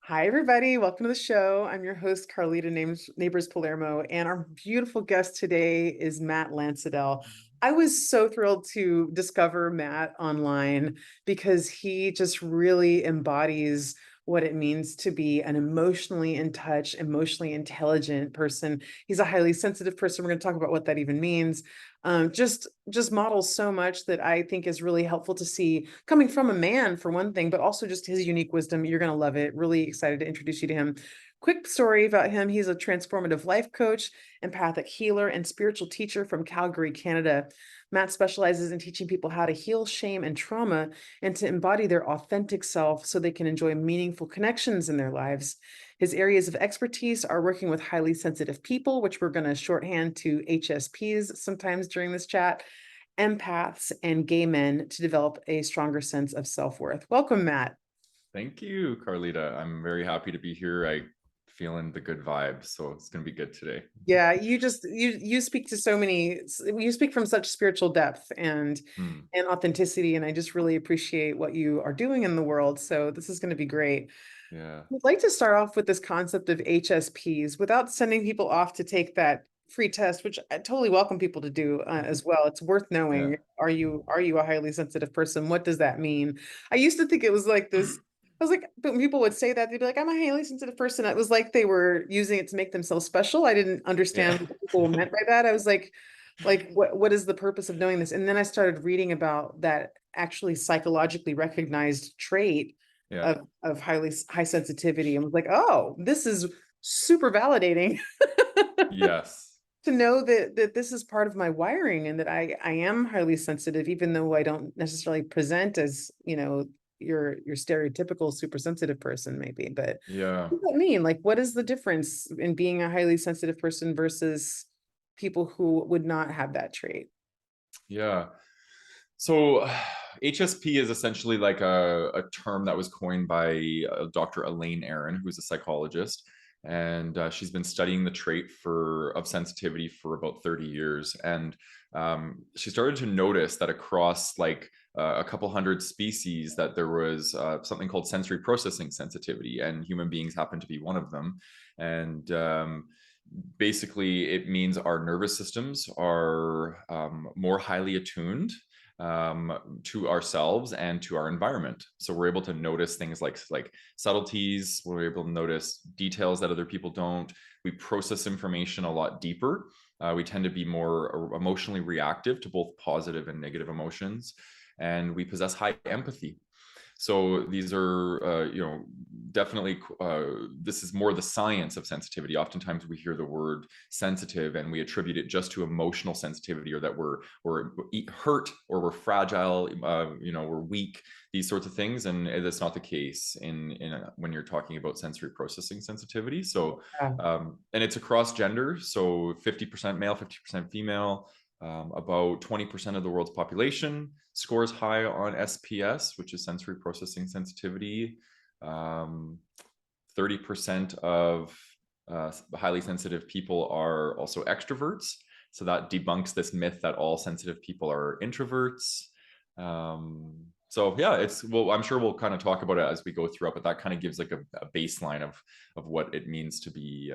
Hi, everybody. Welcome to the show. I'm your host, Carlita Neighbors Palermo, and our beautiful guest today is Matt Lancidel. I was so thrilled to discover Matt online because he just really embodies what it means to be an emotionally in touch, emotionally intelligent person. He's a highly sensitive person. We're going to talk about what that even means. Just models so much that I think is really helpful to see coming from a man for one thing, but also just his unique wisdom. You're going to love it. Really excited to introduce you to him. Quick story about him. He's a transformative life coach, empathic healer, and spiritual teacher from Calgary, Canada. Matt specializes in teaching people how to heal shame and trauma and to embody their authentic self so they can enjoy meaningful connections in their lives. His areas of expertise are working with highly sensitive people, which we're going to shorthand to HSPs sometimes during this chat, empaths, and gay men to develop a stronger sense of self-worth. Welcome, Matt. Thank you, Carlita. I'm very happy to be here. I feeling the good vibes, so it's gonna be good today. Yeah, you speak to so many, you speak from such spiritual depth Hmm. and authenticity, and I just really appreciate what you are doing in the world. So this is going to be great. Yeah. I'd like to start off with this concept of HSPs without sending people off to take that free test, which I totally welcome people to do as well. It's worth Yeah. knowing. Are you a highly sensitive person? What does that mean? I used to think it was like this. I was like, but when people would say that, they'd be like, I'm a highly sensitive person. It was like they were using it to make themselves special. I didn't Yeah. understand what people meant by that. I was like, what is the purpose of knowing this? And then I started reading about that actually psychologically recognized trait Yeah. of high sensitivity and was like, oh, this is super validating Yes. to know that this is part of my wiring and that I am highly sensitive, even though I don't necessarily present as, your stereotypical super sensitive person, maybe. But Yeah. what does that mean? Like, what is the difference in being a highly sensitive person versus people who would not have that trait? Yeah. So HSP is essentially like a term that was coined by Dr. Elaine Aron, who's a psychologist. And she's been studying the trait of sensitivity for about 30 years. And she started to notice that across like a couple hundred species that there was something called sensory processing sensitivity, and human beings happen to be one of them. And basically, it means our nervous systems are more highly attuned to ourselves and to our environment. So we're able to notice things like subtleties. We're able to notice details that other people don't. We process information a lot deeper. We tend to be more emotionally reactive to both positive and negative emotions, and we possess high empathy. So these are, definitely, this is more the science of sensitivity. Oftentimes we hear the word sensitive and we attribute it just to emotional sensitivity, or that we're hurt, or we're fragile, we're weak, these sorts of things. And that's not the case when you're talking about sensory processing sensitivity. So, Yeah. and it's across gender. So 50% male, 50% female. About 20% of the world's population scores high on SPS, which is sensory processing sensitivity. 30% of highly sensitive people are also extroverts. So that debunks this myth that all sensitive people are introverts. So yeah, I'm sure we'll kind of talk about it as we go through it, but that kind of gives like a baseline of what it means to be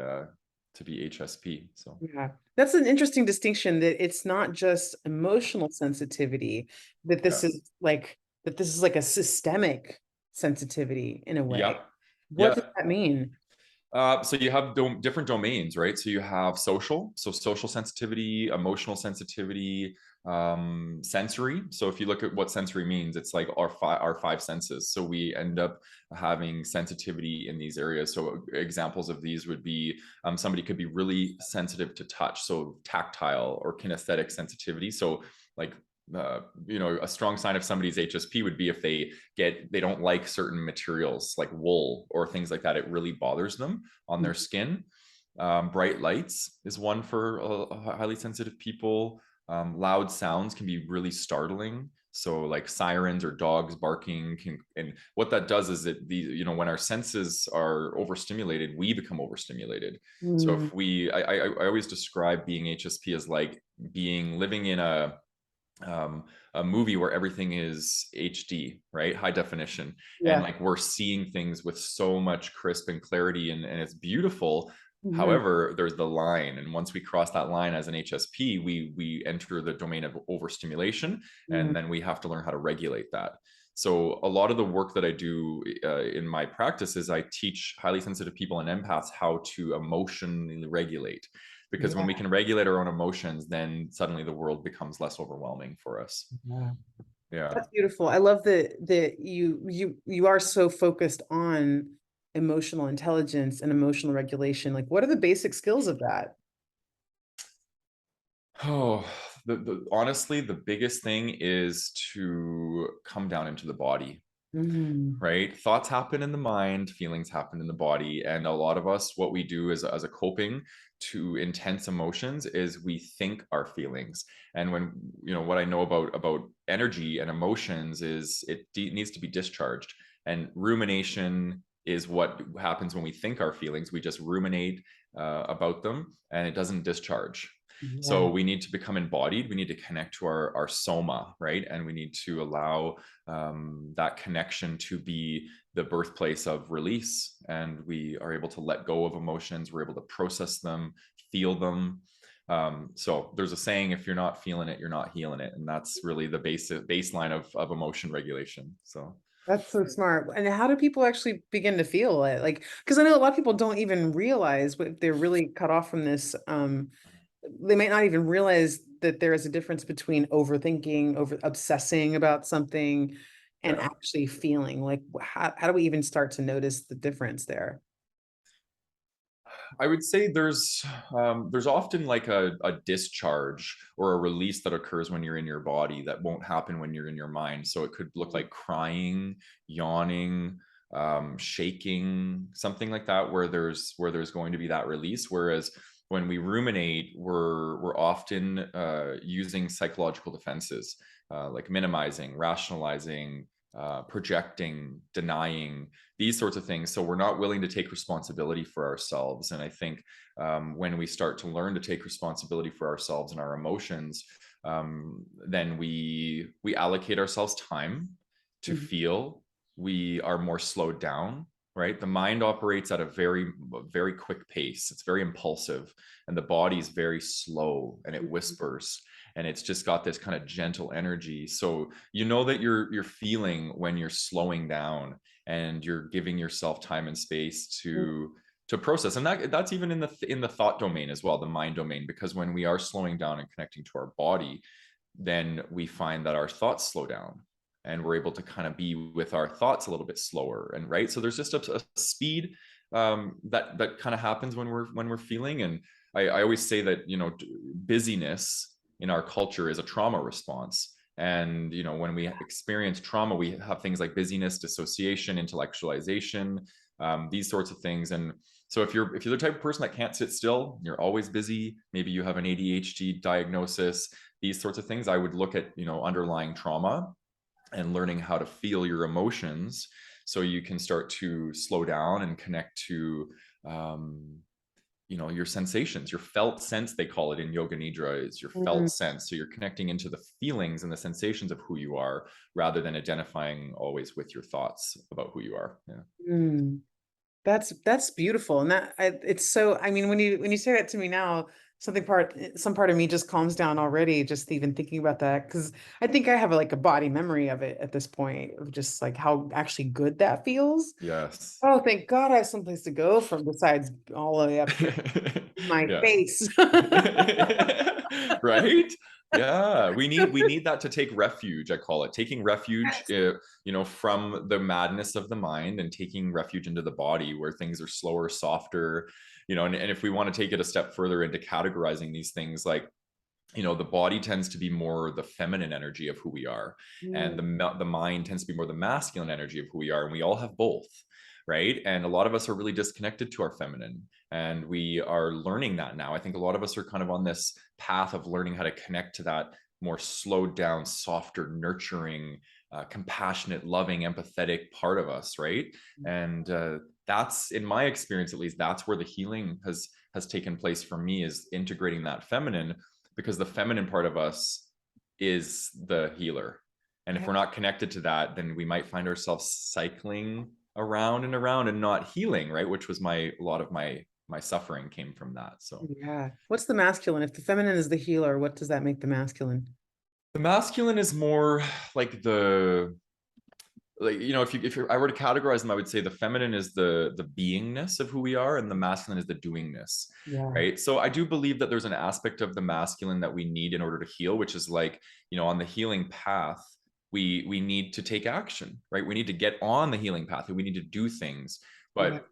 HSP. So Yeah, that's an interesting distinction that it's not just emotional sensitivity, that this yeah. is like a systemic sensitivity in a way. Yeah. What does Yeah. that mean? So you have different domains, right? So you have so social sensitivity, emotional sensitivity, sensory. So if you look at what sensory means, it's like our five senses. So we end up having sensitivity in these areas. So examples of these would be somebody could be really sensitive to touch, so tactile or kinesthetic sensitivity. So like a strong sign of somebody's HSP would be if they don't like certain materials like wool or things like that. It really bothers them on their skin. Bright lights is one for highly sensitive people. Loud sounds can be really startling. So like sirens or dogs barking and what that does is when our senses are overstimulated, we become overstimulated. So Mm, if I always describe being HSP as like living in um, a movie where everything is HD, right? High definition. And Yeah. like we're seeing things with so much crisp and clarity, and it's beautiful. Mhm. However, there's the line. And once we cross that line as an HSP, we enter the domain of overstimulation, and Mhm. then we have to learn how to regulate that. So a lot of the work that I do in my practice is I teach highly sensitive people and empaths how to emotionally regulate, because when Yeah. we can regulate our own emotions, then suddenly the world becomes less overwhelming for us. Yeah. Yeah. That's beautiful. I love that you are so focused on emotional intelligence and emotional regulation. Like, what are the basic skills of that? Oh, honestly, the biggest thing is to come down into the body, Mm. right? Thoughts happen in the mind, feelings happen in the body. And a lot of us, what we do as a coping to intense emotions is we think our feelings. And when, what I know about energy and emotions is needs to be discharged. And rumination is what happens when we think our feelings. We just ruminate about them, and it doesn't discharge. Yeah. So we need to become embodied. We need to connect to our soma, right? And we need to allow that connection to be the birthplace of release. And we are able to let go of emotions. We're able to process them, feel them. So there's a saying, if you're not feeling it, you're not healing it. And that's really the baseline of emotion regulation. So That's so smart. And how do people actually begin to feel it? Like, because I know a lot of people don't even realize if they're really cut off from this. They might not even realize that there is a difference between overthinking, over obsessing about something, and yeah. actually feeling. Like, how do we even start to notice the difference there? I would say there's often like a discharge or a release that occurs when you're in your body that won't happen when you're in your mind. So it could look like crying, yawning, shaking, something like that, where there's going to be that release. Whereas when we ruminate, we're often using psychological defenses, like minimizing, rationalizing, projecting, denying, these sorts of things. So we're not willing to take responsibility for ourselves. And I think when we start to learn to take responsibility for ourselves and our emotions, then we allocate ourselves time to Mhm. feel. We are more slowed down. Right, the mind operates at a very quick pace. It's very impulsive, and the body's very slow, and it whispers, and it's just got this kind of gentle energy. So you know that you're feeling when you're slowing down, and you're giving yourself time and space to process. And that's even in the thought domain as well, the mind domain, because when we are slowing down and connecting to our body, then we find that our thoughts slow down, and we're able to kind of be with our thoughts a little bit slower. And right, so there's just a speed that kind of happens when we're feeling. And I always say that busyness in our culture is a trauma response. And when we experience trauma, we have things like busyness, dissociation, intellectualization, these sorts of things. And so if you're the type of person that can't sit still, you're always busy, maybe you have an ADHD diagnosis, these sorts of things, I would look at underlying trauma and learning how to feel your emotions, so you can start to slow down and connect to um, your sensations, your felt sense, they call it in yoga nidra, is your Mm. felt sense. So you're connecting into the feelings and the sensations of who you are, rather than identifying always with your thoughts about who you are. Yeah. Mm. That's beautiful, and it's so. I mean, when you say that to me now, some part of me just calms down already, just even thinking about that, because I think I have like a body memory of it at this point, of just like how actually good that feels. Yes. Oh, thank God I have someplace to go from besides all the way up here in my Yeah. face. Right, yeah, we need that to take refuge. I call it taking refuge, from the madness of the mind, and taking refuge into the body, where things are slower, softer. And if we want to take it a step further into categorizing these things, like the body tends to be more the feminine energy of who we are, and Mm, the mind tends to be more the masculine energy of who we are, and we all have both, right? And a lot of us are really disconnected to our feminine, and we are learning that now. I think a lot of us are kind of on this path of learning how to connect to that more slowed down, softer, nurturing, compassionate, loving, empathetic part of us, right? And that's, in my experience at least, that's where the healing has taken place for me, is integrating that feminine, because the feminine part of us is the healer. And if Yeah. we're not connected to that, then we might find ourselves cycling around and around and not healing, right? Which was a lot of my suffering came from that. So Yeah. What's the masculine? If the feminine is the healer, what does that make the masculine? the masculine is more like the like, you know, I were to categorize them, I would say the feminine is the beingness of who we are, and the masculine is the doingness, Yeah. right? So I do believe that there's an aspect of the masculine that we need in order to heal, which is like, you know, on the healing path, we need to take action, right? We need to get on the healing path, and we need to do things. Yeah. But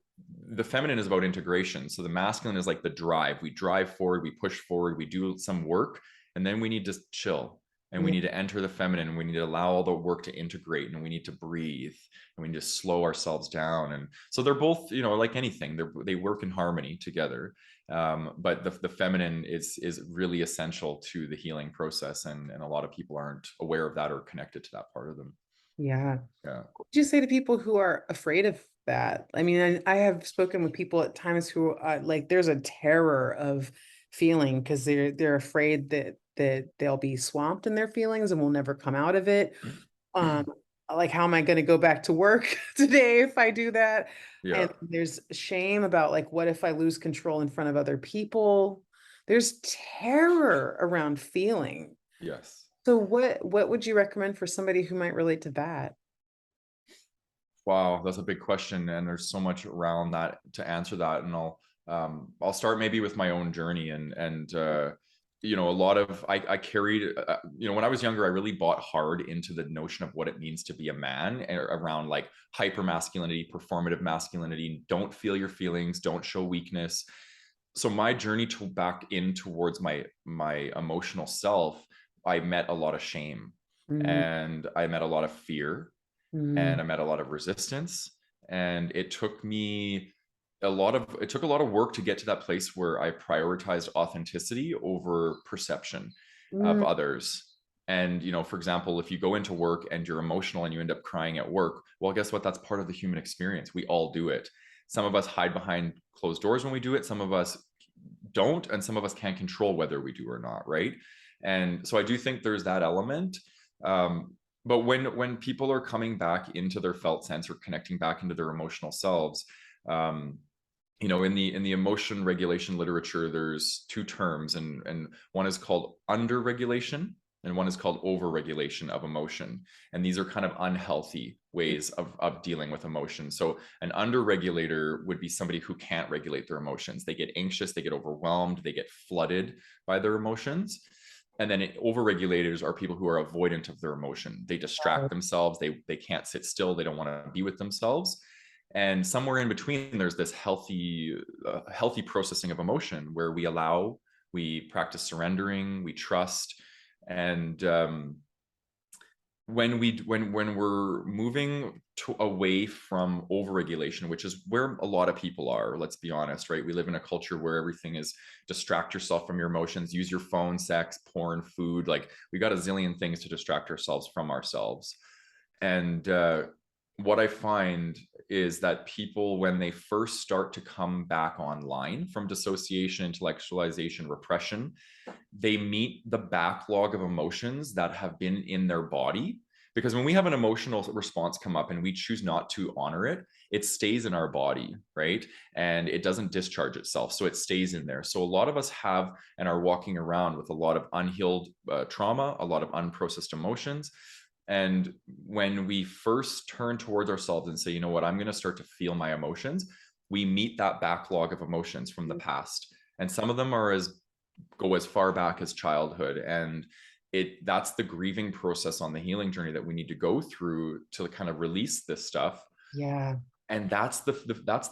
the feminine is about integration. So the masculine is like the drive. We drive forward, we push forward, we do some work, and then we need to chill, and we Yeah. need to enter the feminine, and we need to allow all the work to integrate, and we need to breathe, and we need to slow ourselves down. And so they're both, you know, like anything, they work in harmony together. But the feminine is really essential to the healing process, and a lot of people aren't aware of that or connected to that part of them. Yeah. Yeah. What would you say to people who are afraid of that? I mean, I have spoken with people at times who like there's a terror of feeling because they're afraid that they'll be swamped in their feelings and will never come out of it. Um, like how am I going to go back to work today if I do that? Yeah. And there's shame about like what if I lose control in front of other people? There's terror around feeling. Yes. So what would you recommend for somebody who might relate to that? Wow, that's a big question, and there's so much around that to answer that. And I'll start maybe with my own journey, and you know, a lot of I carried you know, when I was younger, I really bought hard into the notion of what it means to be a man, around like hyper masculinity, performative masculinity. Don't feel your feelings, don't show weakness. So my journey to back in towards my emotional self, I met a lot of shame, Mm, and I met a lot of fear, mm, and I met a lot of resistance. And it took a lot of work to get to that place where I prioritized authenticity over perception of mm, others. And, you know, for example, if you go into work and you're emotional and you end up crying at work, well, guess what? That's part of the human experience. We all do it. Some of us hide behind closed doors when we do it. Some of us don't, and some of us can't control whether we do or not, right? And so I do think there's that element. um, but when people are coming back into their felt sense, or connecting back into their emotional selves, um, you know, in the emotion regulation literature, there's two terms, and one is called under regulation, and one is called over regulation of emotion. And these are kind of unhealthy ways of dealing with emotion. So an under regulator would be somebody who can't regulate their emotions. They get anxious, they get overwhelmed, they get flooded by their emotions. And then over regulators are people who are avoidant of their emotion. They distract themselves, they can't sit still, they don't want to be with themselves. And somewhere in between, there's this healthy processing of emotion, where we practice surrendering, we trust. And when we're moving away from overregulation, which is where a lot of people are, let's be honest, right? We live in a culture where everything is distract yourself from your emotions, use your phone, sex, porn, food. Like, we got a zillion things to distract ourselves from ourselves. And what I find is that people, when they first start to come back online from dissociation, intellectualization, repression, they meet the backlog of emotions that have been in their body. Because when we have an emotional response come up and we choose not to honor it, it stays in our body, right? And it doesn't discharge itself. So it stays in there. So a lot of us have and are walking around with a lot of unhealed trauma, a lot of unprocessed emotions. And when we first turn towards ourselves and say, you know what, I'm going to start to feel my emotions, we meet that backlog of emotions from the past. And some of them go as far back as childhood. And that's the grieving process on the healing journey that we need to go through to kind of release this stuff. yeah. And that's the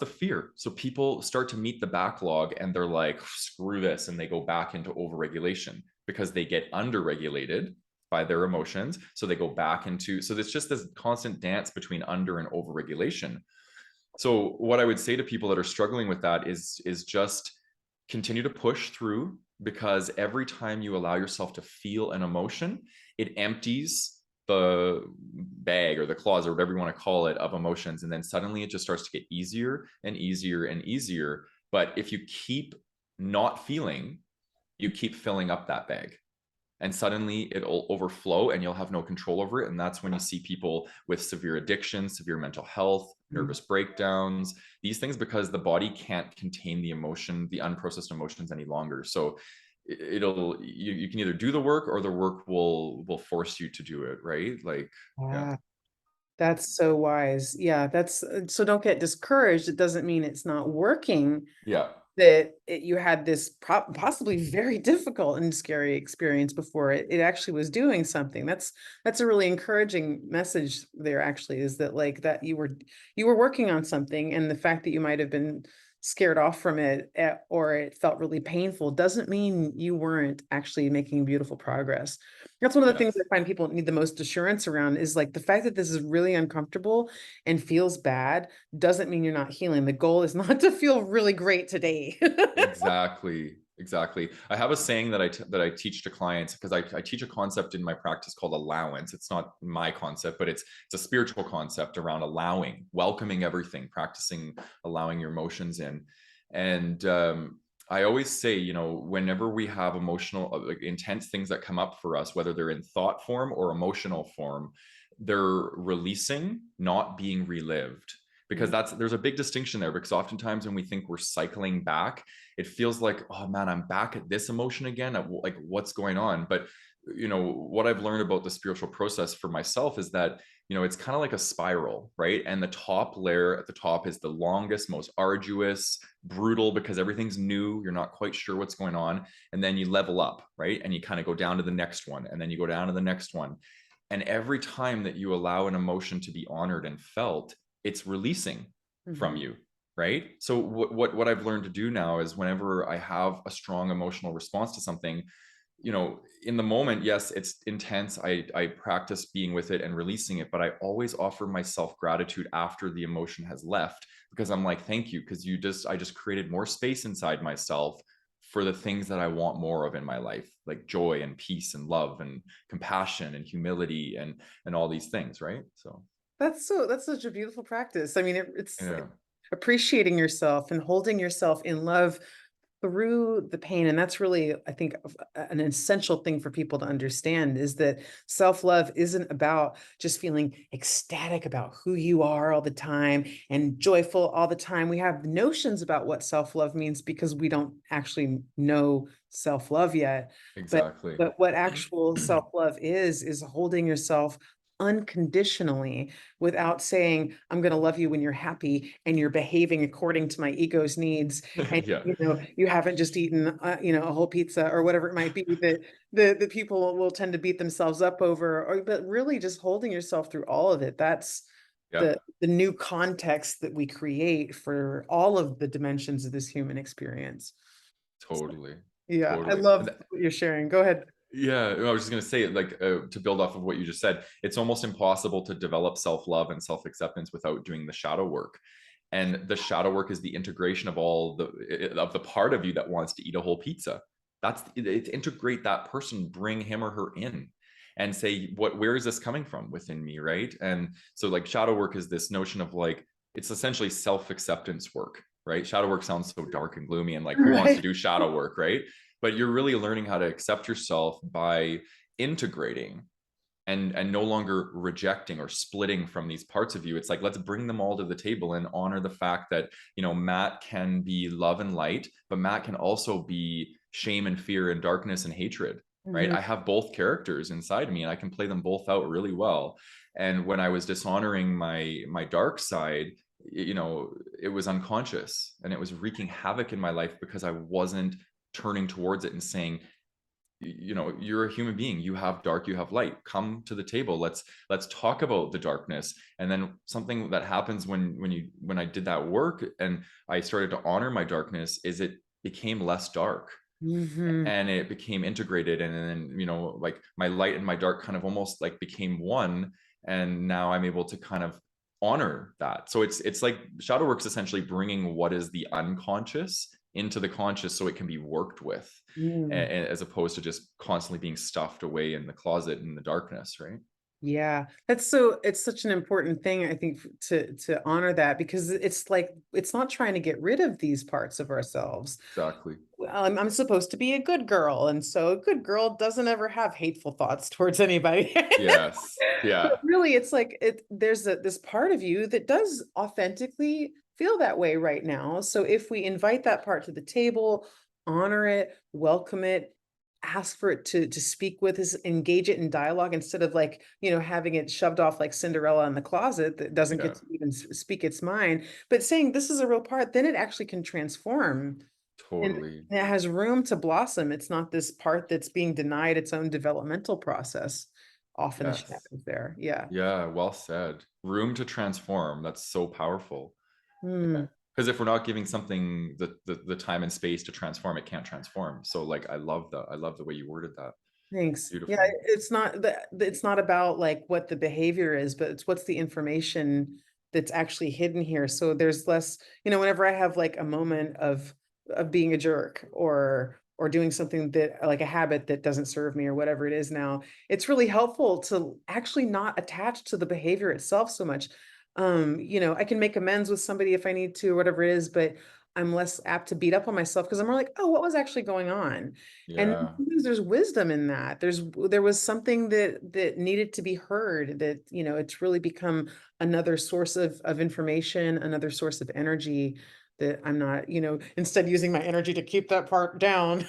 fear. So people start to meet the backlog and they're like, screw this, and they go back into overregulation because they get underregulated by their emotions. So they go back into, so there's just this constant dance between under and overregulation. So what I would say to people that are struggling with that is just continue to push through, because every time you allow yourself to feel an emotion, it empties the bag or the closet or whatever you want to call it of emotions. And then suddenly it just starts to get easier and easier and easier. But if you keep not feeling, you keep filling up that bag. and suddenly it'll overflow and you'll have no control over it. And that's when you see people with severe addiction, severe mental health, Mm. nervous breakdowns, these things, because the body can't contain the emotion, the unprocessed emotions any longer. So you can either do the work, or the work will force you to do it, right? Like, yeah. Ah, that's so wise. Yeah, that's so don't get discouraged. It doesn't mean it's not working. Yeah. You had this possibly very difficult and scary experience before it actually was doing something. That's a really encouraging message there actually, is that like that you were working on something, and the fact that you might have been scared off from it, or it felt really painful, doesn't mean you weren't actually making beautiful progress. That's one of the things Yes. I find people need the most assurance around, is like the fact that this is really uncomfortable and feels bad doesn't mean you're not healing. The goal is not to feel really great today. Exactly. Exactly. I have a saying that that I teach to clients, because I teach a concept in my practice called allowance. It's not my concept, but it's a spiritual concept around allowing, welcoming everything, practicing allowing your emotions in. And I always say, whenever we have emotional, like intense things that come up for us, whether they're in thought form or emotional form, they're releasing, not being relived. Because Mhm, there's a big distinction there, because oftentimes when we think we're cycling back, it feels like, oh man, I'm back at this emotion again. Like, what's going on? But what I've learned about the spiritual process for myself is that it's kind of like a spiral, right? And the top layer at the top is the longest, most arduous, brutal, because everything's new, you're not quite sure what's going on. And then you level up, right? And you kind of go down to the next one, and then you go down to the next one. And every time that you allow an emotion to be honored and felt, it's releasing from mhm, you, right? So what I've learned to do now is, whenever I have a strong emotional response to something, in the moment, yes, it's intense. I practice being with it and releasing it, but I always offer myself gratitude after the emotion has left, because I'm like, thank you, because I just created more space inside myself for the things that I want more of in my life, like joy and peace and love and compassion and humility and all these things, right? So that's such a beautiful practice. I mean, it's yeah, appreciating yourself and holding yourself in love through the pain. And that's really, I think, an essential thing for people to understand, is that self-love isn't about just feeling ecstatic about who you are all the time and joyful all the time. We have notions about what self-love means because we don't actually know self-love yet. But exactly. what actual self-love is holding yourself unconditionally, without saying, I'm going to love you when you're happy and you're behaving according to my ego's needs, and Yeah. you haven't just eaten a whole pizza or whatever it might be that the people will tend to beat themselves up over, or but really just holding yourself through all of it. That's Yep. the new context that we create for all of the dimensions of this human experience. So, Totally. yeah, I Totally. love what you're sharing. Go ahead. Yeah, I was just gonna say, like, to build off of what you just said, it's almost impossible to develop self-love and self-acceptance without doing the shadow work. And the shadow work is the integration of all of the part of you that wants to eat a whole pizza. It's integrate that person, bring him or her in, and say, where is this coming from within me, right? And so, like, shadow work is this notion of, like, it's essentially self-acceptance work, right? Shadow work sounds so dark and gloomy, and like, who wants to Right. do shadow work, right? But you're really learning how to accept yourself by integrating and no longer rejecting or splitting from these parts of you. It's like, let's bring them all to the table and honor the fact that Matt can be love and light, but Matt can also be shame and fear and darkness and hatred, right? Mhm. I have both characters inside me, and I can play them both out really well. And when I was dishonoring my dark side, it was unconscious, and it was wreaking havoc in my life because I wasn't turning towards it and saying, you're a human being, you have dark, you have light, come to the table, let's talk about the darkness. And then something that happens when I did that work and I started to honor my darkness is it became less dark, Mhm. and it became integrated. And then like, my light and my dark kind of almost like became one. And now I'm able to kind of honor that. So it's like shadow work's essentially bringing what is the unconscious into the conscious, so it can be worked with, Mm. as opposed to just constantly being stuffed away in the closet in the darkness, right? Yeah, it's such an important thing, I think, to honor that because it's like it's not trying to get rid of these parts of ourselves. Exactly. Well, I'm supposed to be a good girl, and so a good girl doesn't ever have hateful thoughts towards anybody. Yes. But Yeah. really, it's like there's this part of you that does authentically feel that way right now. So if we invite that part to the table, honor it, welcome it, ask for it to speak with us, engage it in dialogue instead of like, having it shoved off like Cinderella in the closet that doesn't get Yeah. to even speak its mind, but saying this is a real part, then it actually can transform and Totally. it has room to blossom. It's not this part that's being denied its own developmental process off in the Yes. shadows there. Yeah. Yeah, well said. Room to transform. That's so powerful. Yeah. Hmm. Because if we're not giving something the time and space to transform, it can't transform. So like I love that. I love the way you worded that. Thanks. Yeah, Beautiful. it's not about like what the behavior is, but it's what's the information that's actually hidden here. So there's less, whenever I have like a moment of being a jerk or doing something that like a habit that doesn't serve me or whatever it is now, it's really helpful to actually not attach to the behavior itself so much. I can make amends with somebody if I need to or whatever it is, but I'm less apt to beat up on myself because I'm more like, oh, what was actually going on? And Yeah. sometimes there's wisdom in that. There was something that needed to be heard that, it's really become another source of information, another source of energy that I'm not, instead using my energy to keep that part down.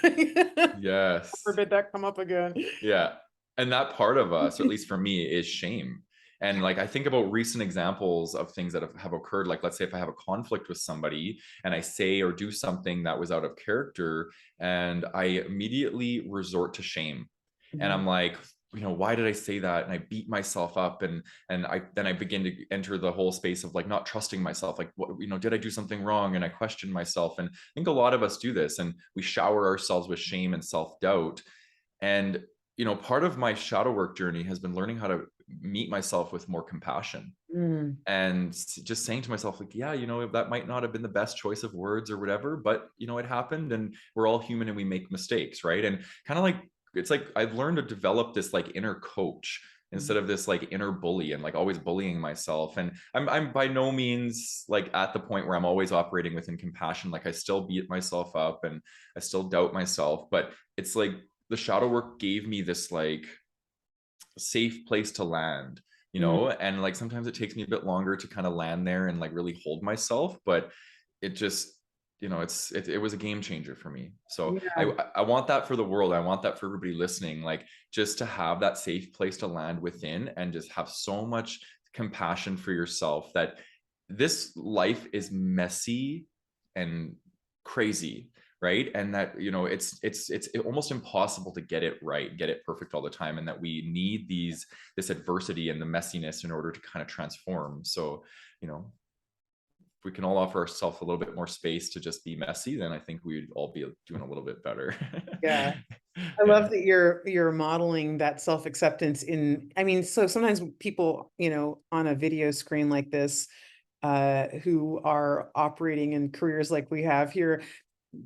Yes. Forbid that come up again. Yeah. And that part of us, or at least for me, is shame. And like I think about recent examples of things that have occurred. Like, let's say if I have a conflict with somebody and I say or do something that was out of character, and I immediately resort to shame. And Mhm. I'm like, why did I say that? And I beat myself up, and I begin to enter the whole space of like not trusting myself. Like, what, did I do something wrong? And I question myself. And I think a lot of us do this, and we shower ourselves with shame and self-doubt. And part of my shadow work journey has been learning how to meet myself with more compassion, Mm, and just saying to myself like, yeah, that might not have been the best choice of words or whatever, but it happened, and we're all human and we make mistakes, right? And kind of like, it's like I've learned to develop this like inner coach mm, instead of this like inner bully and like always bullying myself. And I'm by no means like at the point where I'm always operating within compassion. Like I still beat myself up and I still doubt myself, but it's like the shadow work gave me this like safe place to land, mm. and like sometimes it takes me a bit longer to kind of land there and like really hold myself, but it just, it was a game changer for me. So Yeah. I want that for the world. I want that for everybody listening, like just to have that safe place to land within and just have so much compassion for yourself that this life is messy and crazy, right? And that it's almost impossible to get it right, get it perfect all the time, and that we need this adversity and the messiness in order to kind of transform. So if we can all offer ourselves a little bit more space to just be messy, then I think we'd all be doing a little bit better. Yeah. I Yeah. love that you're modeling that self-acceptance in, I mean, so sometimes people, on a video screen like this, who are operating in careers like we have here,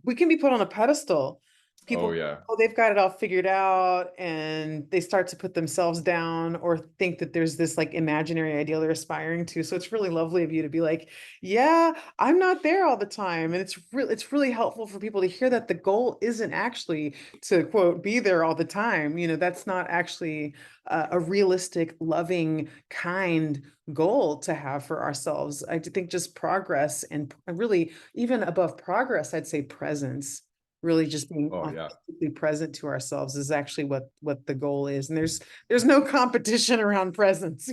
we can be put on a pedestal. Oh People, yeah. oh, they've got it all figured out, and they start to put themselves down or think that there's this like imaginary ideal they're aspiring to. So it's really lovely of you to be like, yeah, I'm not there all the time. And it's really helpful for people to hear that the goal isn't actually to quote be there all the time. That's not actually a realistic, loving, kind goal to have for ourselves. I think just progress and really even above progress, I'd say presence, really just being Oh yeah. authentically present to ourselves is actually what the goal is. And there's no competition around presence,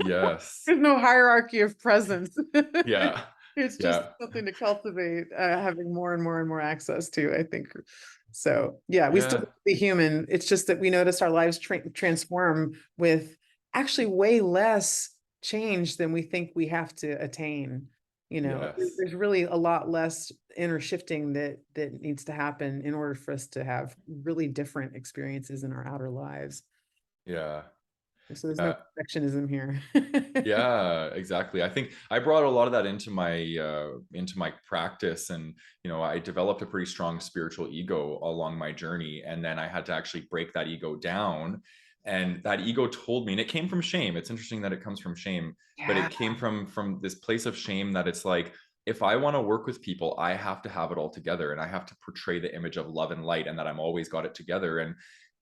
Yes. there's no hierarchy of presence. Yeah. It's just Yeah. something to cultivate, having more and more and more access to, I think. So yeah, we still Yeah. be human. It's just that we notice our lives transform with actually way less change than we think we have to attain. Yes. There's really a lot less inner shifting that needs to happen in order for us to have really different experiences in our outer lives. Yeah. So there's no Yeah. perfectionism here. Yeah, exactly. I think I brought a lot of that into my practice, and I developed a pretty strong spiritual ego along my journey, and then I had to actually break that ego down And that ego told me, and it came from shame. It's interesting that it comes from shame, but Yeah. it came from this place of shame that it's like, if I want to work with people, I have to have it all together, and I have to portray the image of love and light, and that I'm always got it together. And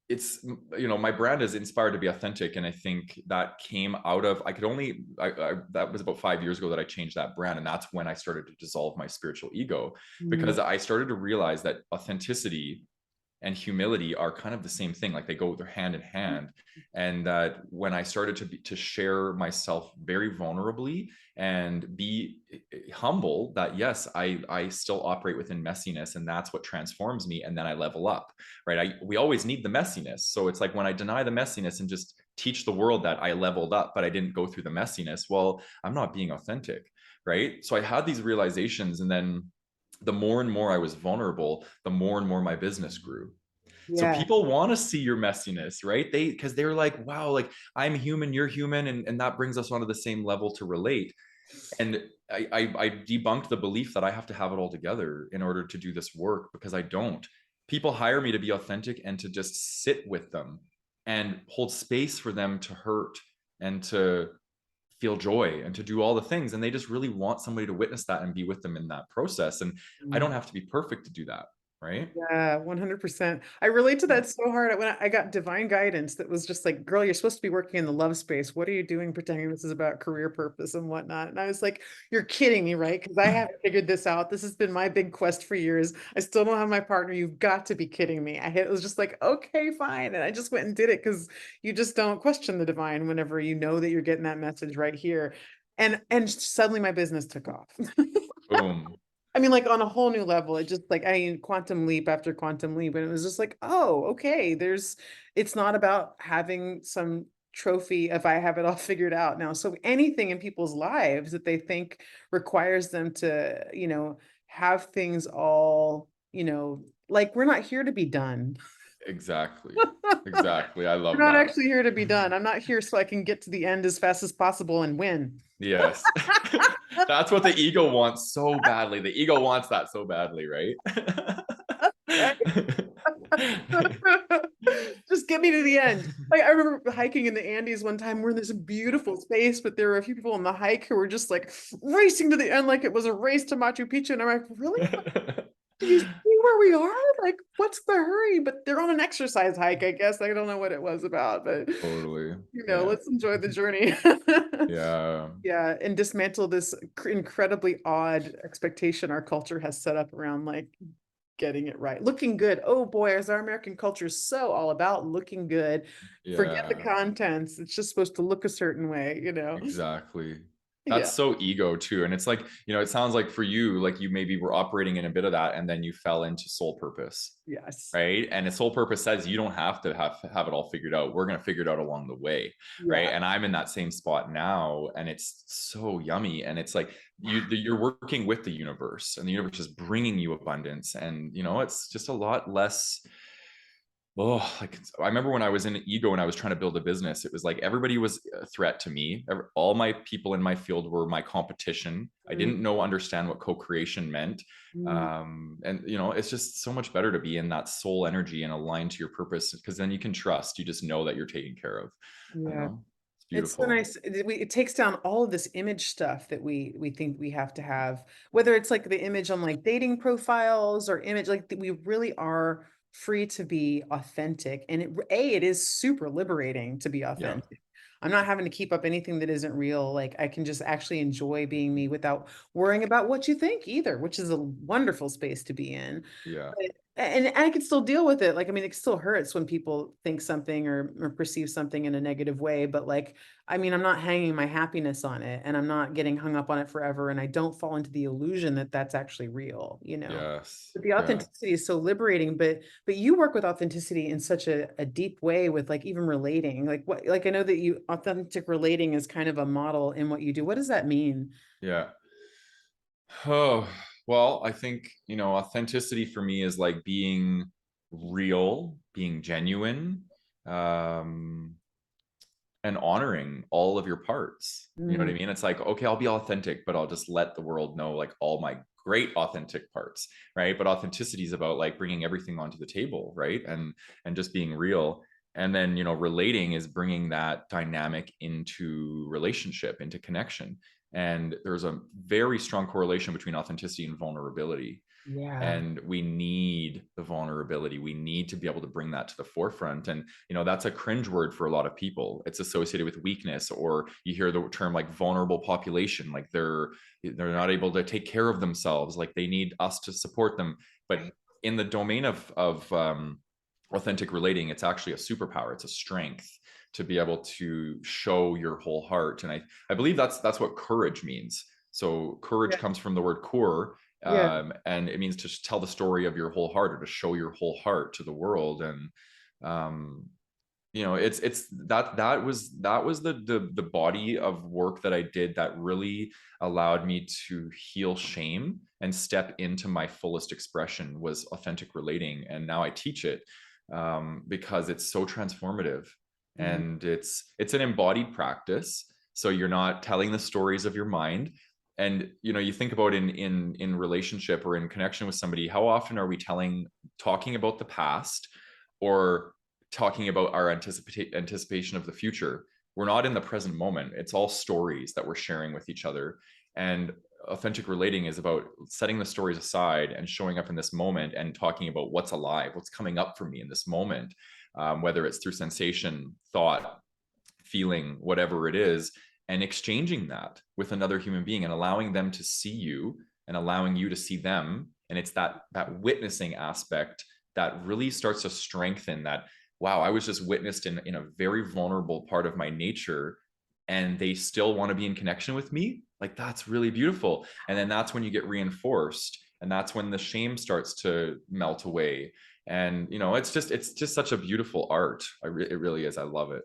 it's, my brand is inspired to be authentic, and I think that came out of, that was about 5 years ago that I changed that brand, and that's when I started to dissolve my spiritual ego, Mm, because I started to realize that authenticity and humility are kind of the same thing. Like, they go, they're hand in hand. And that when I started to share myself very vulnerably and be humble, that yes, I still operate within messiness, and that's what transforms me, and then I level up, right? We always need the messiness. So it's like, when I deny the messiness and just teach the world that I leveled up, but I didn't go through the messiness, well, I'm not being authentic, right? So I had these realizations, and then the more and more I was vulnerable, the more and more my business grew. So yeah. people want to see your messiness, right? Because they're like, wow, like, I'm human, you're human, and that brings us onto the same level to relate. And I debunked the belief that I have to have it all together in order to do this work, because I don't. People hire me to be authentic and to just sit with them and hold space for them to hurt and to feel joy and to do all the things, and they just really want somebody to witness that and be with them in that process. And I don't have to be perfect to do that, right? Yeah, 100%. I relate to Yeah. that so hard. When I got divine guidance that was just like, girl, you're supposed to be working in the love space. What are you doing pretending this is about career purpose and whatnot? And I was like, you're kidding me, right? Because I haven't figured this out. This has been my big quest for years. I still don't have my partner. You've got to be kidding me. It was just like, okay, fine. And I just went and did it because you just don't question the divine whenever you know that you're getting that message right here. And suddenly my business took off. Boom. I mean, like on a whole new level, it just like, I mean, quantum leap after quantum leap. And it was just like, oh, okay, it's not about having some trophy if I have it all figured out now. So anything in people's lives that they think requires them to, have things all, like we're not here to be done. Exactly. Exactly. I We're love not that. actually here to be done. I'm not here so I can get to the end as fast as possible and win. Yes. That's what the ego wants so badly. The ego wants that so badly, right? Right? Just get me to the end. Like I remember hiking in the Andes one time. We're in this beautiful space, but there were a few people on the hike who were just like racing to the end, like it was a race to Machu Picchu. And I'm like, really? Do you see where we are? Like, what's the hurry? But they're on an exercise hike, I guess. I don't know what it was about, but Totally. Yeah. let's enjoy the journey. Yeah. Yeah, and dismantle this incredibly odd expectation our culture has set up around like getting it right. Looking good. Oh boy, is our American culture so all about looking good. Forget the Yeah. contents. It's just supposed to look a certain way. Exactly. That's Yeah. so ego too. And it's like, it sounds like for you, like you maybe were operating in a bit of that, and then you fell into soul purpose, Yes. right? And a soul purpose says you don't have to have it all figured out. We're going to figure it out along the way, right? Yeah. And I'm in that same spot now, and it's so yummy. And it's like you're working with the universe, and the universe is bringing you abundance, and it's just a lot less. Oh, like, I remember when I was in ego and I was trying to build a business, it was like everybody was a threat to me. All my people in my field were my competition. I Mm, didn't understand what co-creation meant. mm, And it's just so much better to be in that soul energy and aligned to your purpose, because then you can trust, you just know that you're taken care of. yeah. It's It's so beautiful. nice. It takes down all of this image stuff that we think we have to have, whether it's like the image on like dating profiles or image, like we really are free to be authentic. And it is super liberating to be Yeah. authentic. I'm not having to keep up anything that isn't real. Like I can just actually enjoy being me without worrying about what you think either, which is a wonderful space to be in. Yeah. And I can still deal with it. Like, I mean, it still hurts when people think something or perceive something in a negative way. But like, I mean, I'm not hanging my happiness on it and I'm not getting hung up on it forever. And I don't fall into the illusion that that's actually real. Yes. But the Yeah. authenticity is so liberating. But you work with authenticity in such a deep way with like even relating. Like what, like I know that you authentic relating is kind of a model in what you do. What does that mean? Yeah. Oh, well, I think, authenticity for me is like being real, being genuine, um, and honoring all of your parts. You know what Mm, I mean? It's like, okay, I'll be authentic, but I'll just let the world know like all my great authentic parts, right? But authenticity is about like bringing everything onto the table, right? And just being real. And then, relating is bringing that dynamic into relationship, into connection. And there's a very strong correlation between authenticity and vulnerability. Yeah. And we need the vulnerability. We need to be able to bring that to the forefront. And that's a cringe word for a lot of people. It's associated with weakness, or you hear the term like vulnerable population, like they're not able to take care of themselves, like they need us to support them. But Right. in the domain of authentic relating, it's actually a superpower. It's a strength to be able to show your whole heart. And I believe that's what courage means. So courage Yeah. comes from the word core, Yeah. and it means to tell the story of your whole heart, or to show your whole heart to the world. And um, it's that was the body of work that I did that really allowed me to heal shame and step into my fullest expression, was authentic relating. And now I teach it, because it's so transformative. Mm. And it's an embodied practice, so you're not telling the stories of your mind. And you think about in relationship or in connection with somebody, how often are we talking about the past, or talking about our anticipation of the future? We're not in the present moment. It's all stories that we're sharing with each other. And authentic relating is about setting the stories aside and showing up in this moment and talking about what's alive, what's coming up for me in this moment, whether it's through sensation, thought, feeling, whatever it is, and exchanging that with another human being and allowing them to see you and allowing you to see them. And it's that witnessing aspect that really starts to strengthen that. Wow, I was just witnessed in a very vulnerable part of my nature, and they still want to be in connection with me. Like, that's really beautiful. And then that's when you get reinforced, and that's when the shame starts to melt away. And it's just such a beautiful art. It really is. I love it.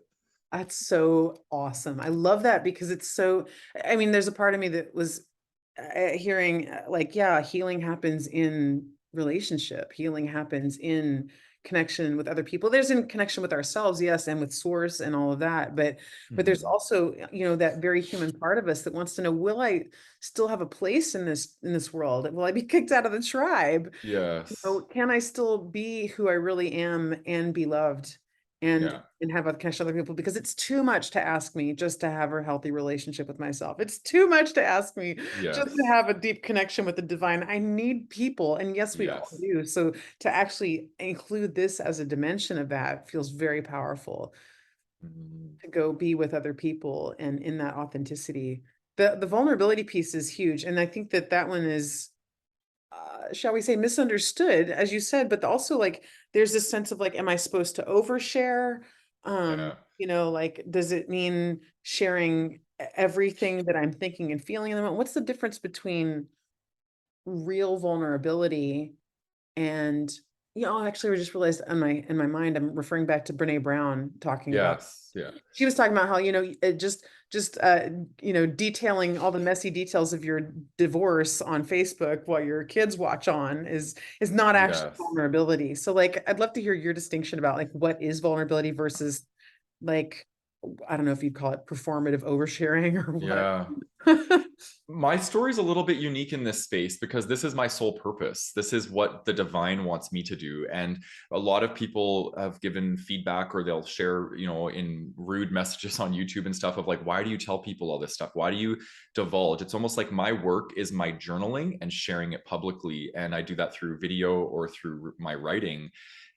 That's so awesome. I love that because it's so, I mean, there's a part of me that was hearing like, yeah, healing happens in relationship. Healing happens in connection with other people. There's in connection with ourselves, yes, and with source and all of that. But there's Mhm. also, that very human part of us that wants to know, will I still have a place in this world? Will I be kicked out of the tribe? Yes. Can I still be who I really am and be loved and Yeah. have a connection with other people? Because it's too much to ask me just to have a healthy relationship with myself. It's too much to ask me just to Yes. have a deep connection with the divine. I need people, and yes, we all Yes. do. So to actually include this as a dimension of that feels very powerful, Mhm. to go be with other people and in that authenticity. The vulnerability piece is huge, and I think that one is, shall we say, misunderstood, as you said, but also like there's this sense of like, am I supposed to overshare? Yeah. Like, does it mean sharing everything that I'm thinking and feeling in the moment? What's the difference between real vulnerability and, actually, I just realized in my mind, I'm referring back to Brene Brown talking about, Yes. Yeah. she was talking about how, it just detailing all the messy details of your divorce on Facebook while your kids watch on is not actually Yes. vulnerability. So like, I'd love to hear your distinction about like what is vulnerability versus, like, I don't know if you'd call it performative oversharing or what. Yeah. My story is a little bit unique in this space because this is my sole purpose. This is what the divine wants me to do. And a lot of people have given feedback, or they'll share, in rude messages on YouTube and stuff, of like, why do you tell people all this stuff? Why do you divulge? It's almost like my work is my journaling and sharing it publicly. And I do that through video or through my writing.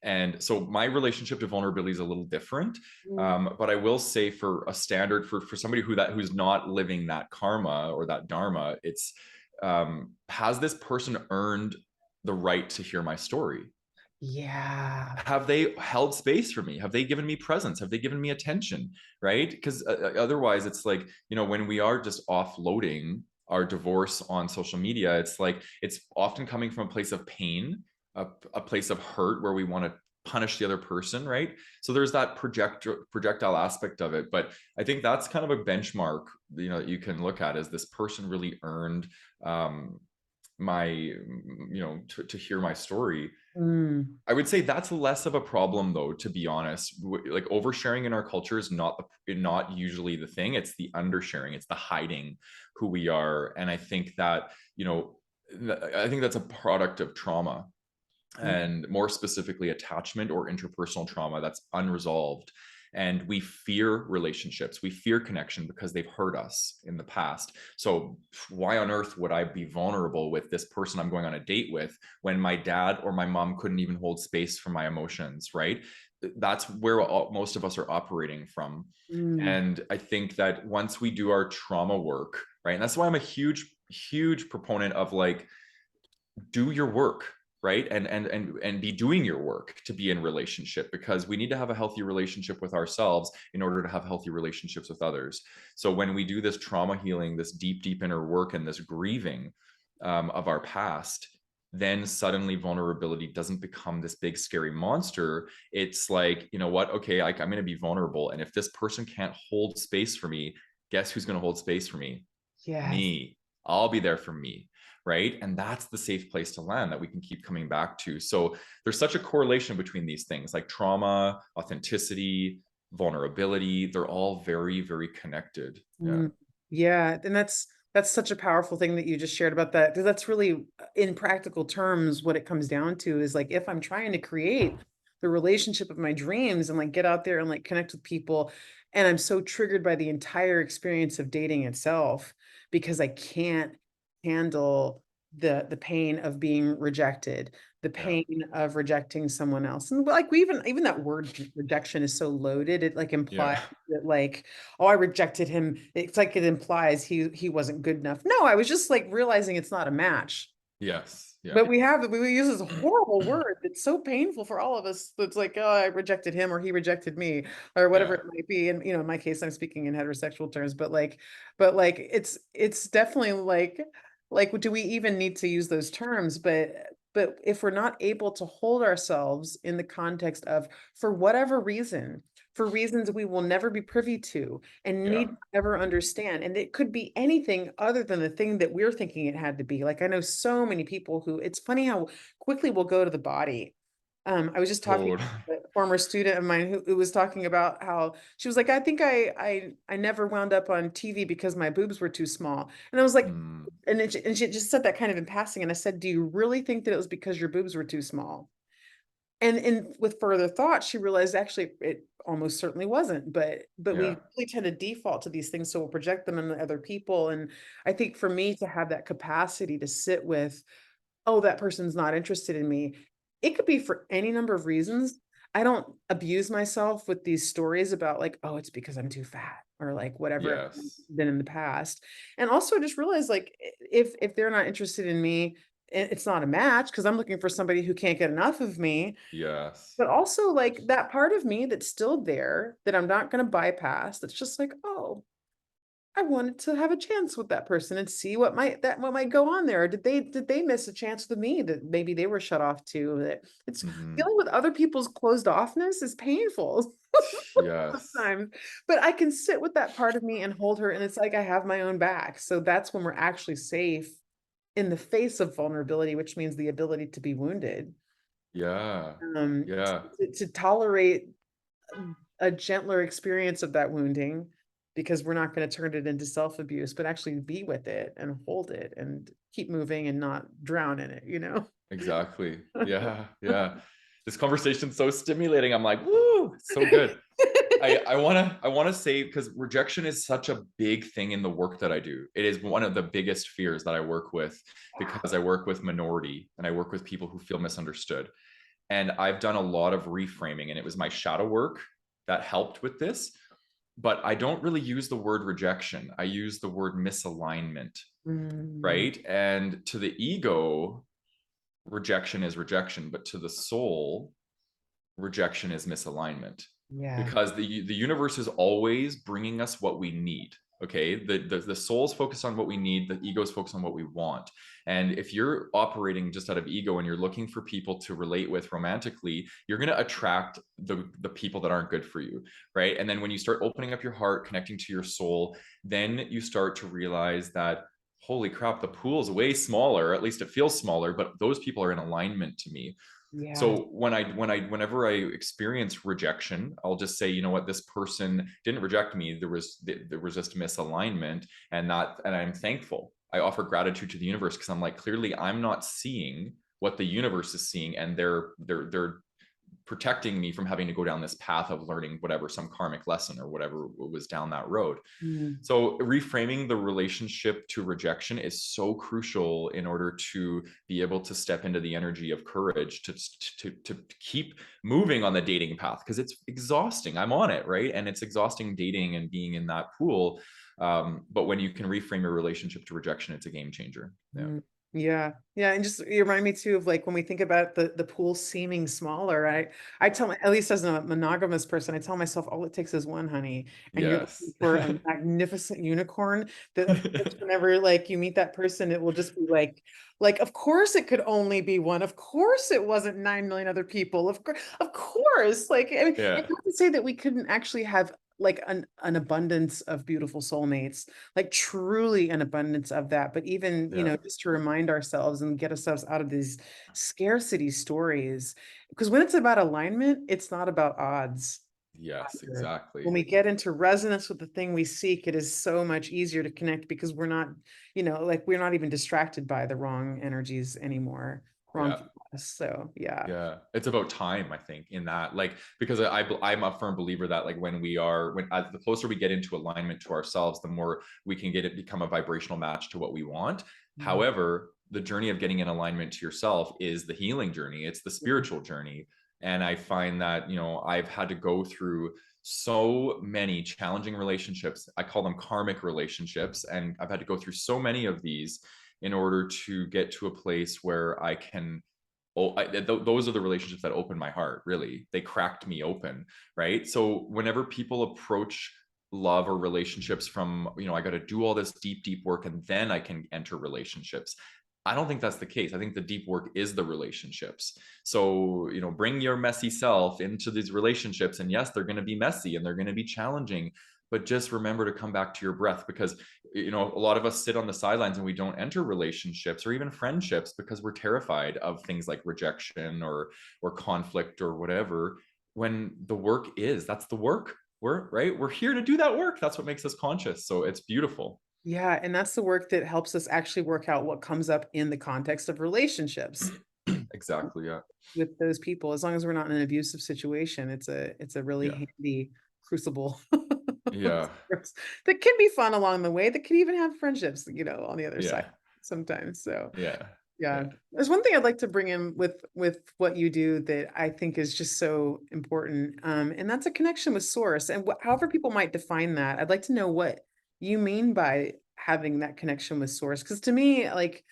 And so my relationship to vulnerability is a little different. Mm. But I will say, for a standard, for somebody who's not living that karma or that dharma, it's, has this person earned the right to hear my story? Yeah. Have they held space for me? Have they given me presence? Have they given me attention? Right? Because otherwise, it's like, when we are just offloading our divorce on social media, it's like it's often coming from a place of pain, a place of hurt where we want to punish the other person, right? So there's that projectile aspect of it. But I think that's kind of a benchmark, that you can look at: is this person really earned, my, to hear my story? Mm. I would say that's less of a problem, though, to be honest. Like, oversharing in our culture is not usually the thing. It's the undersharing. It's the hiding who we are. And I think that, I think that's a product of trauma. Mm, and more specifically attachment or interpersonal trauma that's unresolved. And we fear relationships, we fear connection because they've hurt us in the past. So why on earth would I be vulnerable with this person I'm going on a date with when my dad or my mom couldn't even hold space for my emotions, right? That's where most of us are operating from. mm, And I think that once we do our trauma work, right, and that's why I'm a huge proponent of like, do your work, right, and be doing your work to be in relationship, because we need to have a healthy relationship with ourselves in order to have healthy relationships with others. So when we do this trauma healing, this deep inner work, and this grieving of our past, then suddenly vulnerability doesn't become this big scary monster. It's like, you know what, okay, I'm going to be vulnerable, and if this person can't hold space for me, guess who's going to hold space for me? yes. Me. I'll be there for me, right? And that's the safe place to land that we can keep coming back to. So there's such a correlation between these things, like trauma, authenticity, vulnerability. They're all very connected. Yeah. Mm, yeah, and that's such a powerful thing that you just shared about that, because that's really in practical terms what it comes down to is like if I'm trying to create the relationship of my dreams and like get out there and like connect with people, and I'm so triggered by the entire experience of dating itself because I can't handle the pain of being rejected, the Yeah. pain of rejecting someone else. And like we even that word rejection is so loaded, it like implies Yeah. that like, oh, I rejected him. It's like it implies he wasn't good enough. No, I was just like realizing it's not a match. Yes. Yeah. But we use this horrible word that's so painful for all of us. That's like, oh, I rejected him or he rejected me or whatever Yeah. it might be. And in my case, I'm speaking in heterosexual terms, but like it's definitely like do we even need to use those terms? But if we're not able to hold ourselves in the context of for whatever reason, for reasons we will never be privy to and Yeah. need to ever understand. And it could be anything other than the thing that we're thinking it had to be. Like I know so many people who it's funny how quickly we'll go to the body. I was just talking Totally. to a former student of mine who was talking about how she was like, I think I never wound up on TV because my boobs were too small. And I was like, Mm, and she just said that kind of in passing. And I said, do you really think that it was because your boobs were too small? And with further thought, she realized actually it almost certainly wasn't, but yeah. we really tend to default to these things, so we'll project them on other people. And I think for me to have that capacity to sit with, oh, that person's not interested in me, it could be for any number of reasons. I don't abuse myself with these stories about like, oh, it's because I'm too fat or like whatever it's Yes. been in the past. And also just realize like if they're not interested in me, it's not a match because I'm looking for somebody who can't get enough of me, Yes. but also, like, that part of me that's still there that I'm not gonna bypass, that's just like, "Oh, I wanted to have a chance with that person and see what might go on there. Did they miss a chance with me that maybe they were shut off too?" That it's Hmm. dealing with other people's closed offness is painful Yes. sometimes, but I can sit with that part of me and hold her, and it's like I have my own back. So that's when we're actually safe in the face of vulnerability, which means the ability to be wounded, Yeah. um, Yeah. to tolerate a gentler experience of that wounding because we're not going to turn it into self-abuse, but actually be with it and hold it and keep moving and not drown in it? Exactly. Yeah. Yeah. This conversation's so stimulating. I'm like, woo, it's so good. I wanna say, because rejection is such a big thing in the work that I do. It is one of the biggest fears that I work with, because I work with minority and I work with people who feel misunderstood. And I've done a lot of reframing, and it was my shadow work that helped with this. But I don't really use the word rejection. I use the word misalignment, Mm, right? And to the ego, rejection is rejection, but to the soul, rejection is misalignment, yeah, because the universe is always bringing us what we need. Okay, the soul's focused on what we need, the ego's focused on what we want. And if you're operating just out of ego and you're looking for people to relate with romantically, you're going to attract the people that aren't good for you, right? And then when you start opening up your heart, connecting to your soul, then you start to realize that, holy crap, the pool is way smaller, at least it feels smaller, but those people are in alignment to me. yeah, So whenever I experience rejection, I'll just say, you know what, this person didn't reject me. There was just misalignment, and I'm thankful. I offer gratitude to the universe because I'm like, clearly I'm not seeing what the universe is seeing, and they're protecting me from having to go down this path of learning whatever, some karmic lesson or whatever was down that road. Mm. So reframing the relationship to rejection is so crucial in order to be able to step into the energy of courage to keep moving on the dating path, because it's exhausting. I'm on it, right? And it's exhausting dating and being in that pool. But when you can reframe your relationship to rejection, it's a game changer. Yeah. Mm. Yeah. Yeah. And just you remind me too of like when we think about the pool seeming smaller, I tell my, at least as a monogamous person, I tell myself all it takes is one, honey. And you're looking Yes. for a magnificent unicorn that of course, whenever like you meet that person, it will just be like, of course it could only be one. Of course it wasn't 9 million other people. Of course. Like, I mean, Yeah. it's not to say that we couldn't actually have like an abundance of beautiful soulmates, like truly an abundance of that. But even, Yeah. just to remind ourselves and get ourselves out of these scarcity stories, because when it's about alignment, it's not about odds. Yes, Either. When exactly. we get into resonance with the thing we seek, it is so much easier to connect because we're not, like we're not even distracted by the wrong energies anymore, wrong Yeah. for us. So yeah. Yeah, it's about time, I think, in that, like, because I'm a firm believer that, like, when as the closer we get into alignment to ourselves, the more we can get it become a vibrational match to what we want. Mm. However, the journey of getting in alignment to yourself is the healing journey. It's the spiritual journey. And I find that, I've had to go through so many challenging relationships. I call them karmic relationships. And I've had to go through so many of these in order to get to a place where I can those are the relationships that opened my heart. Really, they cracked me open, right? So whenever people approach love or relationships from, I got to do all this deep work and then I can enter relationships, I don't think that's the case. I think the deep work is the relationships. So, bring your messy self into these relationships, and yes, they're going to be messy and they're going to be challenging, but just remember to come back to your breath, because a lot of us sit on the sidelines and we don't enter relationships or even friendships because we're terrified of things like rejection or conflict or whatever, when that's the work. We're here to do that work. That's what makes us conscious. So it's beautiful. Yeah, and that's the work that helps us actually work out what comes up in the context of relationships Exactly. Yeah. with those people. As long as we're not in an abusive situation, it's a really Yeah. handy crucible Yeah. that can be fun along the way, that can even have friendships, on the other side Yeah. sometimes. So Yeah. yeah. Yeah. There's one thing I'd like to bring in with what you do that I think is just so important. And that's a connection with source. And however people might define that, I'd like to know what you mean by having that connection with source. Because to me, like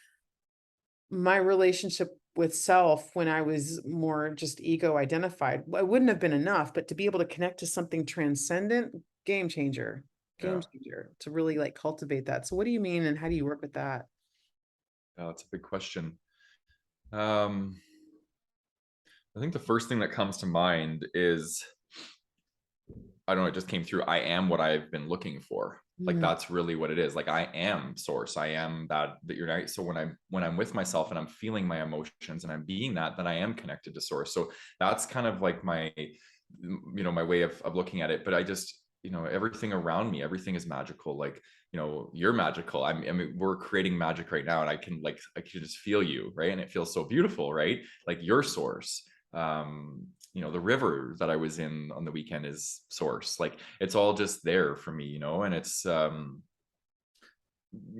my relationship with self when I was more just ego identified, it wouldn't have been enough, but to be able to connect to something transcendent, game changer, game Yeah. changer, to really like cultivate that. So what do you mean and how do you work with that? That's a big question. um I think the first thing that comes to mind is, I don't know, it just came through. I am what I've been looking for. Like, Mm, that's really what it is. Like, I am source. I am that you're right. So when I'm with myself and I'm feeling my emotions and I'm being that, then I am connected to source. So that's kind of like my way of looking at it. But I just, everything around me, everything is magical. Like, you're magical. I mean, we're creating magic right now, and I can just feel you, right? And it feels so beautiful, right? Like, your source. The river that I was in on the weekend is source. Like, it's all just there for me, and it's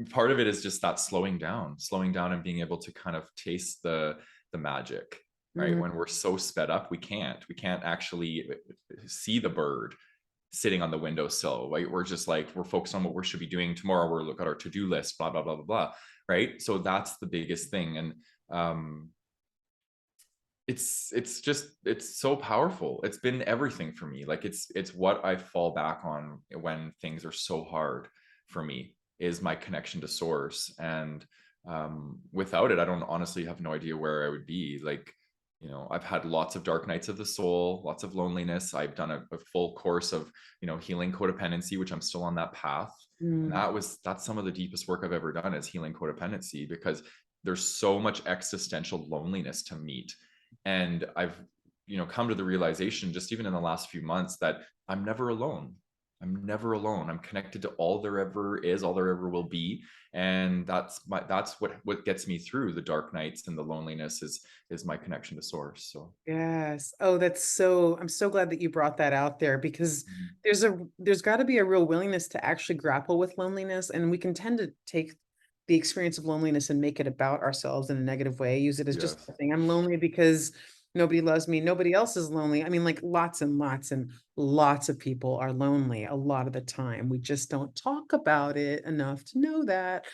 part of it is just that slowing down and being able to kind of taste the magic, right? mm, When we're so sped up, we can't actually see the bird sitting on the windowsill, right? We're focused on what we should be doing tomorrow. We're looking at our to-do list, blah blah blah blah blah, right? So that's the biggest thing. And it's so powerful. It's been everything for me. Like, it's what I fall back on when things are so hard for me, is my connection to source. And without it, I don't honestly have no idea where I would be. Like, I've had lots of dark nights of the soul, lots of loneliness. I've done a full course of, healing codependency, which I'm still on that path. And mm. that's some of the deepest work I've ever done, is healing codependency, because there's so much existential loneliness to meet. And I've come to the realization, just even in the last few months, that I'm never alone. I'm never alone. I'm connected to all there ever is, all there ever will be. And that's what gets me through the dark nights and the loneliness is my connection to source. So Yes. Oh, I'm so glad that you brought that out there because mhm. there's got to be a real willingness to actually grapple with loneliness. And we can tend to take the experience of loneliness and make it about ourselves in a negative way, use it as just Yes. a thing. I'm lonely because nobody loves me. Nobody else is lonely. I mean, like lots and lots of people are lonely a lot of the time. We just don't talk about it enough to know that.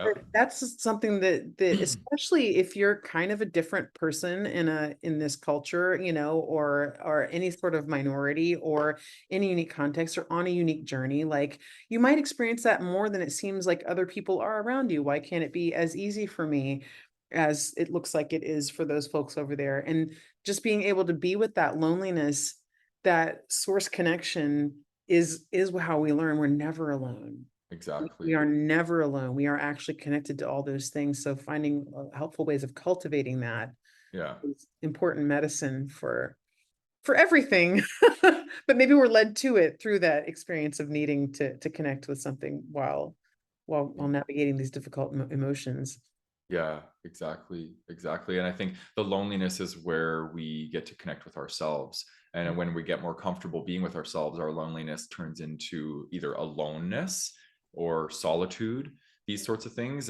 But Yep. that's something that especially if you're kind of a different person in this culture, or any sort of minority or any unique context or on a unique journey, like you might experience that more than it seems like other people are around you. Why can't it be as easy for me as it looks like it is for those folks over there? And just being able to be with that loneliness, that source connection is how we learn we're never alone. We Exactly. are never alone. We are actually connected to all those things. So finding helpful ways of cultivating that Yeah. is important medicine for everything. But maybe we're led to it through that experience of needing to connect with something while navigating these difficult emotions. Yeah, exactly, exactly. And I think the loneliness is where we get to connect with ourselves. And when we get more comfortable being with ourselves, our loneliness turns into either aloneness or solitude, these sorts of things.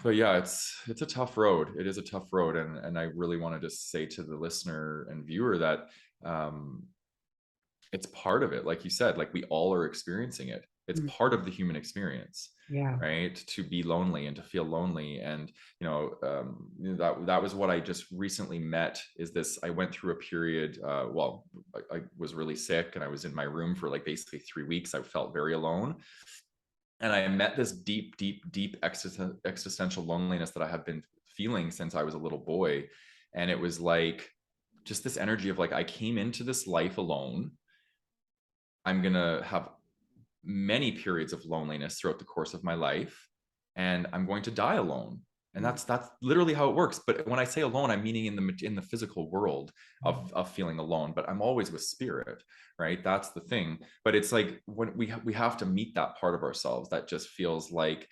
But yeah, it's a tough road. It is a tough road. And I really wanted to say to the listener and viewer that um it's part of it. Like you said, like we all are experiencing it. It's part Mhm. of the human experience, Yeah. right? To be lonely and to feel lonely. And that was what I just recently met. Is this? I went through a period. Well, I was really sick, and I was in my room for like basically 3 weeks. I felt very alone, and I met this deep, deep, deep existential loneliness that I have been feeling since I was a little boy, and it was like just this energy of like I came into this life alone. I'm going to have many periods of loneliness throughout the course of my life, and I'm going to die alone. And Mhm. that's literally how it works. But when I say alone, I'm meaning in the physical world of feeling alone. But I'm always with spirit, right? That's the thing. But it's like when we have to meet that part of ourselves that just feels like,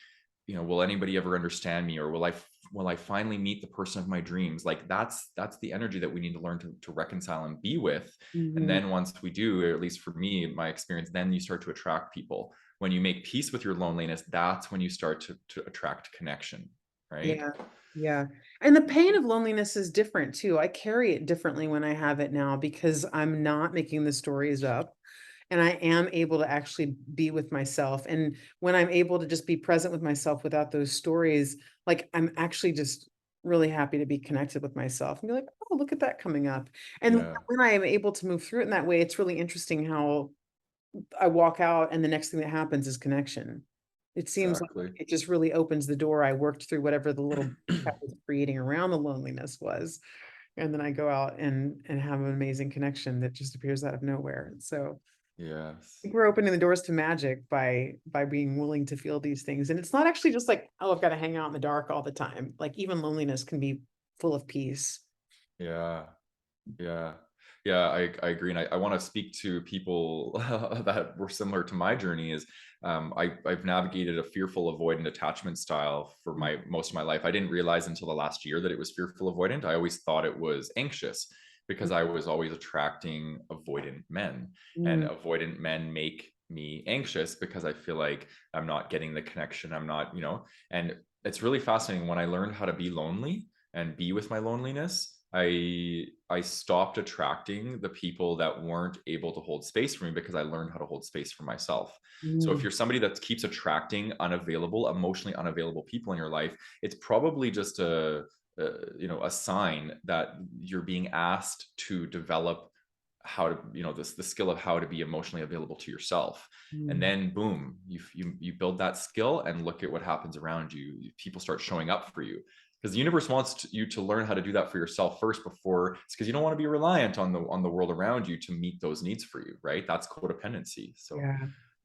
will anybody ever understand me, or will I finally meet the person of my dreams? Like that's the energy that we need to learn to reconcile and be with. And Mhm. then once we do, or at least for me, my experience, then you start to attract people. When you make peace with your loneliness, that's when you start to attract connection, right? Yeah, yeah. And the pain of loneliness is different too. I carry it differently when I have it now because I'm not making the stories up and I am able to actually be with myself. And when I'm able to just be present with myself without those stories, like I'm actually just really happy to be connected with myself and be like, oh, look at that coming up. And Yeah, when I am able to move through it in that way, it's really interesting how I walk out and the next thing that happens is connection. It seems like exactly. it just really opens the door. I worked through whatever the little I was creating around the loneliness was, and then I go out and have an amazing connection that just appears out of nowhere. So I Yes. think we're opening the doors to magic by being willing to feel these things. And it's not actually just like, oh, I've got to hang out in the dark all the time. Like even loneliness can be full of peace. Yeah. Yeah. Yeah, I agree. And I want to speak to people that were similar to my journey is I've navigated a fearful avoidant attachment style for my most of my life. I didn't realize until the last year that it was fearful avoidant. I always thought it was anxious because I was always attracting avoidant men. And Mm, avoidant men make me anxious because I feel like I'm not getting the connection. I'm not, and it's really fascinating when I learned how to be lonely and be with my loneliness. I stopped attracting the people that weren't able to hold space for me because I learned how to hold space for myself. So if mm, you're somebody that keeps attracting unavailable, emotionally unavailable people in your life, it's probably just a sign that you're being asked to develop how to the skill of how to be emotionally available to yourself. And mm. then boom, you build that skill, and look at what happens around you. People start showing up for you because the universe wants you to learn how to do that for yourself first, before it's because you don't want to be reliant on the world around you to meet those needs for you, right? That's codependency. So Yeah.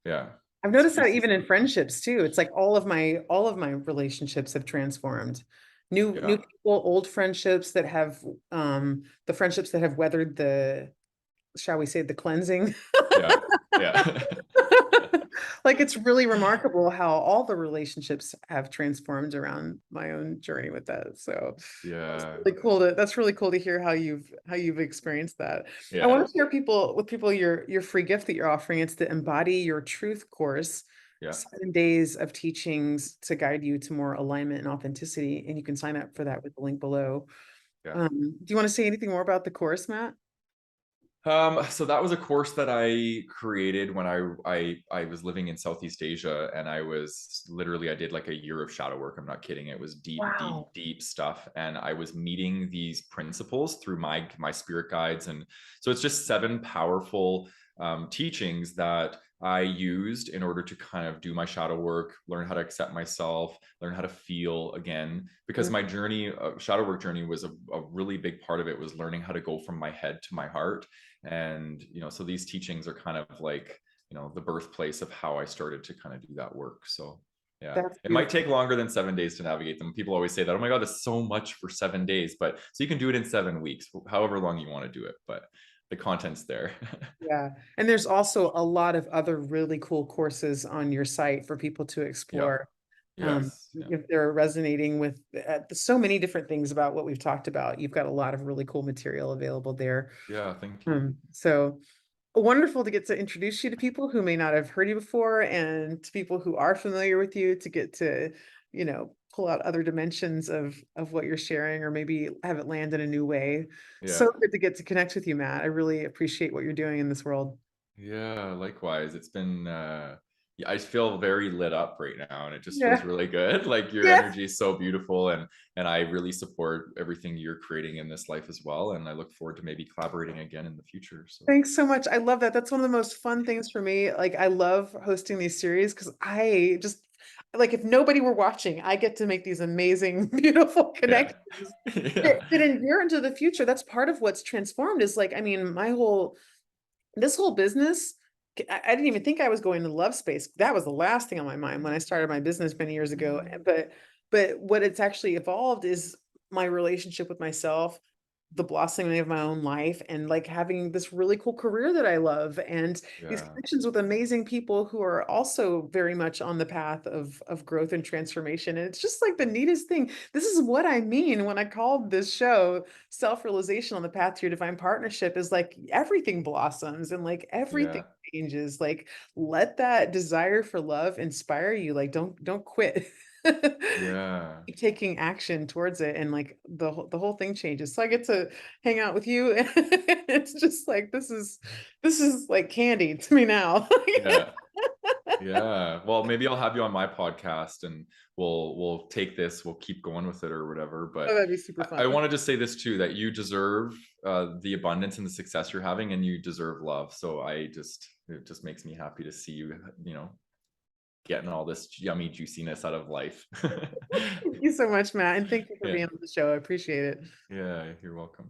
yeah, I've it's noticed that crazy. even in friendships too. It's like all of my relationships have transformed. New Yeah. people, old friendships that have the friendships that have weathered shall we say, the cleansing. Yeah. Yeah. Like, it's really remarkable how all the relationships have transformed around my own journey with that. So Yeah. that's really cool to hear how you've experienced that. I Yeah. want to share people your free gift that you're offering. It's the Embody Your Truth course, Yeah. 7 days of teachings to guide you to more alignment and authenticity. And you can sign up for that with the link below. Yeah. Do you want to say anything more about the course, Matt? So that was a course that I created when I was living in Southeast Asia, and I did like a year of shadow work. I'm not kidding. It was deep, deep, Wow. deep stuff, and I was meeting these principles through my spirit guides, and so it's just 7 powerful teachings that I used in order to kind of do my shadow work, learn how to accept myself, learn how to feel again. Because my journey, shadow work journey, was a really big part of it was learning how to go from my head to my heart. And so these teachings are kind of like the birthplace of how I started to kind of do that work. So yeah, That's it might beautiful. take longer than 7 days to navigate them. People always say that, oh my god, that's so much for 7 days, but so you can do it in 7 weeks, however long you want to do it, but the content's there. Yeah. And there's also a lot of other really cool courses on your site for people to Yep. explore. Yes. Yeah. If they're resonating with so many different things about what we've talked about, you've got a lot of really cool material available there. Yeah, thank you. So wonderful to get to introduce you to people who may not have heard you before, and to people who are familiar with you, to get to, pull out other dimensions of what you're sharing, or maybe have it land in a new way. Yeah. So good to get to connect with you, Matt. I really appreciate what you're doing in this world. Yeah, likewise. It's been yeah, I feel very lit up right now, and it just feels Yeah. really good. Like your Yeah. energy is so beautiful, and I really support everything you're creating in this life as well, and I look forward to maybe collaborating again in the future. So Thanks so much. I love that. That's one of the most fun things for me. Like, I love hosting these series because I just like, if nobody were watching, I get to make these amazing, beautiful yeah. connections Yeah. that endure into the future. That's part of what's transformed is like, I mean, this whole business, I didn't even think I was going to love space. That was the last thing on my mind when I started my business many years ago. But what it's actually evolved is my relationship with myself, the blossoming of my own life, and like having this really cool career that I love, and these Yeah. connections with amazing people who are also very much on the path of growth and transformation. And it's just like the neatest thing. This is what I mean when I called this show Self-Realization on the Path to Your Divine Partnership. Is like everything blossoms and like everything Yeah. changes. Like, let that desire for love inspire you. Like, don't quit. Yeah. Keep taking action towards it, and like the whole thing changes. So I get to hang out with you. It's just like this is like candy to me now. Yeah. Yeah. Well, maybe I'll have you on my podcast, and we'll take this, we'll keep going with it or whatever. Oh, But that'd be super I fun. want to just say this too, that you deserve the abundance and the success you're having, and you deserve love. So it just makes me happy to see you, getting all this yummy juiciness out of life. Thank you so much, Matt, and thank you for Yeah. being on the show. I appreciate it. Yeah. You're welcome.